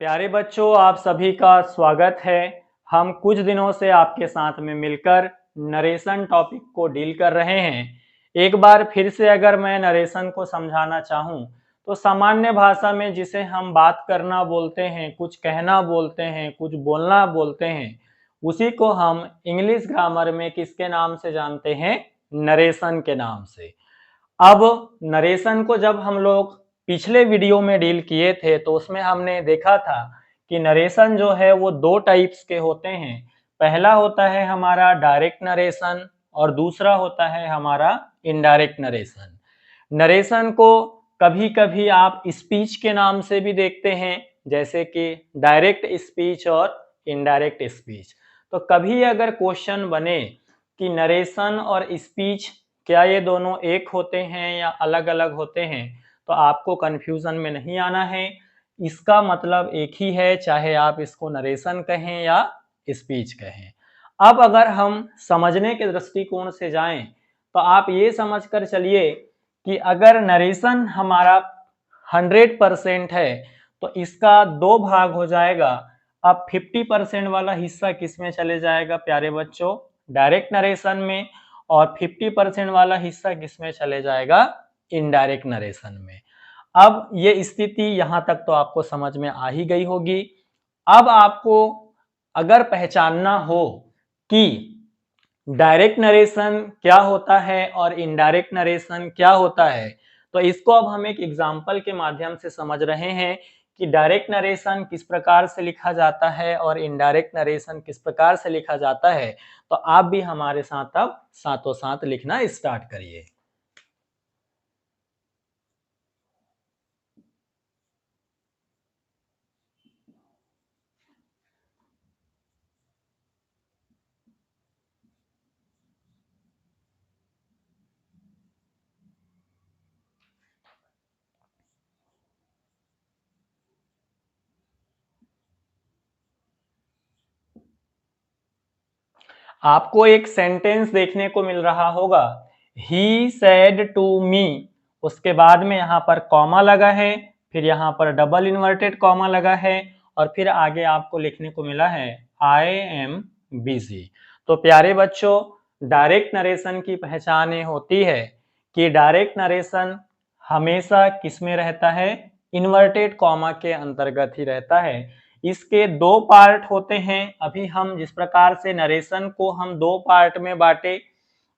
प्यारे बच्चों, आप सभी का स्वागत है। हम कुछ दिनों से आपके साथ में मिलकर नरेशन टॉपिक को डील कर रहे हैं। एक बार फिर से अगर मैं नरेशन को समझाना चाहूँ तो सामान्य भाषा में जिसे हम बात करना बोलते हैं, कुछ कहना बोलते हैं, कुछ बोलना बोलते हैं, उसी को हम इंग्लिश ग्रामर में किसके नाम से जानते हैं? नरेशन के नाम से। अब नरेशन को जब हम लोग पिछले वीडियो में डील किए थे तो उसमें हमने देखा था कि नरेशन जो है वो दो टाइप्स के होते हैं। पहला होता है हमारा डायरेक्ट नरेशन और दूसरा होता है हमारा इनडायरेक्ट नरेशन। नरेशन को कभी कभी आप स्पीच के नाम से भी देखते हैं, जैसे कि डायरेक्ट स्पीच और इनडायरेक्ट स्पीच। तो कभी अगर क्वेश्चन बने कि नरेशन और स्पीच क्या ये दोनों एक होते हैं या अलग अलग होते हैं, तो आपको कंफ्यूजन में नहीं आना है। इसका मतलब एक ही है, चाहे आप इसको नरेशन कहें या स्पीच कहें। अब अगर हम समझने के दृष्टिकोण से जाएं तो आप ये समझकर चलिए कि अगर नरेशन हमारा 100% है तो इसका दो भाग हो जाएगा। अब 50% वाला हिस्सा किस में चले जाएगा प्यारे बच्चों? डायरेक्ट नरेशन में। और 50% वाला हिस्सा किस में चले जाएगा? इनडायरेक्ट नरेशन में। अब ये स्थिति यहां तक तो आपको समझ में आ ही गई होगी। अब आपको अगर पहचानना हो कि डायरेक्ट नरेशन क्या होता है और इनडायरेक्ट नरेशन क्या होता है, तो इसको अब हम एक एग्जाम्पल के माध्यम से समझ रहे हैं कि डायरेक्ट नरेशन किस प्रकार से लिखा जाता है और इनडायरेक्ट नरेशन किस प्रकार से लिखा जाता है। तो आप भी हमारे साथ अब साथों साथ लिखना स्टार्ट करिए। आपको एक सेंटेंस देखने को मिल रहा होगा, ही सेड टू मी। उसके बाद में यहाँ पर कॉमा लगा है, फिर यहाँ पर डबल इन्वर्टेड कॉमा लगा है, और फिर आगे आपको लिखने को मिला है आई एम बिजी। तो प्यारे बच्चों, डायरेक्ट नरेशन की पहचान ये होती है कि डायरेक्ट नरेशन हमेशा किस में रहता है? इन्वर्टेड कॉमा के अंतर्गत ही रहता है। इसके दो पार्ट होते हैं। अभी हम जिस प्रकार से नरेशन को हम दो पार्ट में बांटे,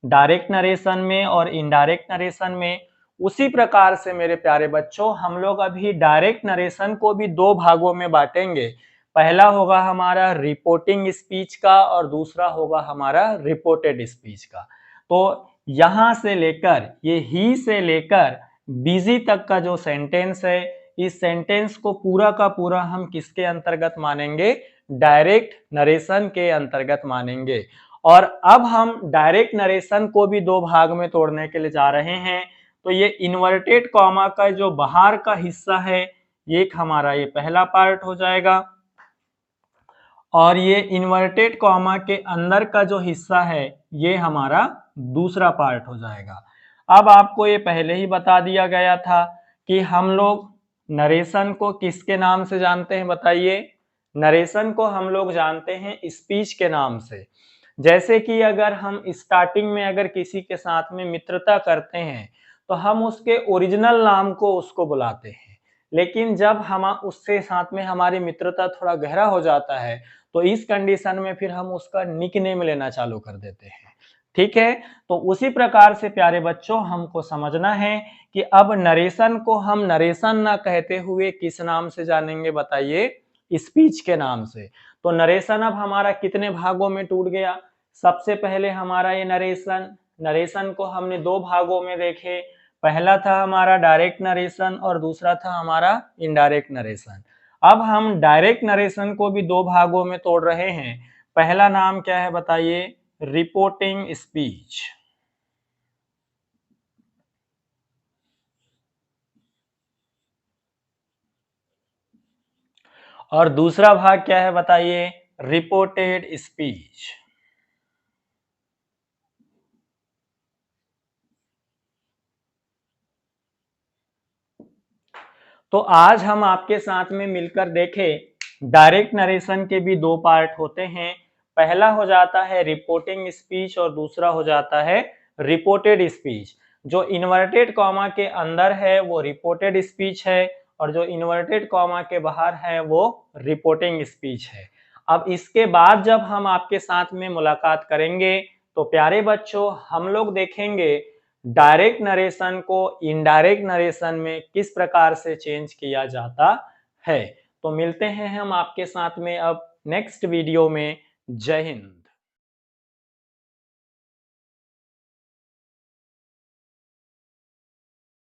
डायरेक्ट नरेशन में और इनडायरेक्ट नरेशन में, उसी प्रकार से मेरे प्यारे बच्चों हम लोग अभी डायरेक्ट नरेशन को भी दो भागों में बांटेंगे। पहला होगा हमारा रिपोर्टिंग स्पीच का और दूसरा होगा हमारा रिपोर्टेड स्पीच का। तो यहां से लेकर ये ही से लेकर बिजी तक का जो सेंटेंस है, इस सेंटेंस को पूरा का पूरा हम किसके अंतर्गत मानेंगे? डायरेक्ट नरेशन के अंतर्गत मानेंगे। और अब हम डायरेक्ट नरेशन को भी दो भाग में तोड़ने के लिए जा रहे हैं। तो ये इन्वर्टेड कॉमा का जो बाहर का हिस्सा है, एक हमारा ये पहला पार्ट हो जाएगा, और ये इन्वर्टेड कॉमा के अंदर का जो हिस्सा है ये हमारा दूसरा पार्ट हो जाएगा। अब आपको ये पहले ही बता दिया गया था कि हम लोग नरेशन को किसके नाम से जानते हैं, बताइए? नरेशन को हम लोग जानते हैं स्पीच के नाम से। जैसे कि अगर हम स्टार्टिंग में अगर किसी के साथ में मित्रता करते हैं तो हम उसके ओरिजिनल नाम को उसको बुलाते हैं, लेकिन जब हम उससे साथ में हमारी मित्रता थोड़ा गहरा हो जाता है तो इस कंडीशन में फिर हम उसका निक नेम लेना चालू कर देते हैं। ठीक है? तो उसी प्रकार से प्यारे बच्चों हमको समझना है कि अब नरेशन को हम नरेशन ना कहते हुए किस नाम से जानेंगे, बताइए? स्पीच के नाम से। तो नरेशन अब हमारा कितने भागों में टूट गया? सबसे पहले हमारा ये नरेशन नरेशन को हमने दो भागों में देखे। पहला था हमारा डायरेक्ट नरेशन और दूसरा था हमारा इनडायरेक्ट नरेशन। अब हम डायरेक्ट नरेशन को भी दो भागों में तोड़ रहे हैं। पहला नाम क्या है, बताइए? Reporting speech. और दूसरा भाग क्या है, बताइए? Reported speech. तो आज हम आपके साथ में मिलकर देखें डायरेक्ट नरेशन के भी दो पार्ट होते हैं। पहला हो जाता है रिपोर्टिंग स्पीच और दूसरा हो जाता है रिपोर्टेड स्पीच। जो इन्वर्टेड कॉमा के अंदर है वो रिपोर्टेड स्पीच है और जो इन्वर्टेड कॉमा के बाहर है वो रिपोर्टिंग स्पीच है। अब इसके बाद जब हम आपके साथ में मुलाकात करेंगे तो प्यारे बच्चों हम लोग देखेंगे डायरेक्ट नरेशन को इनडायरेक्ट नरेशन में किस प्रकार से चेंज किया जाता है। तो मिलते हैं हम आपके साथ में अब नेक्स्ट वीडियो में। जय हिंद।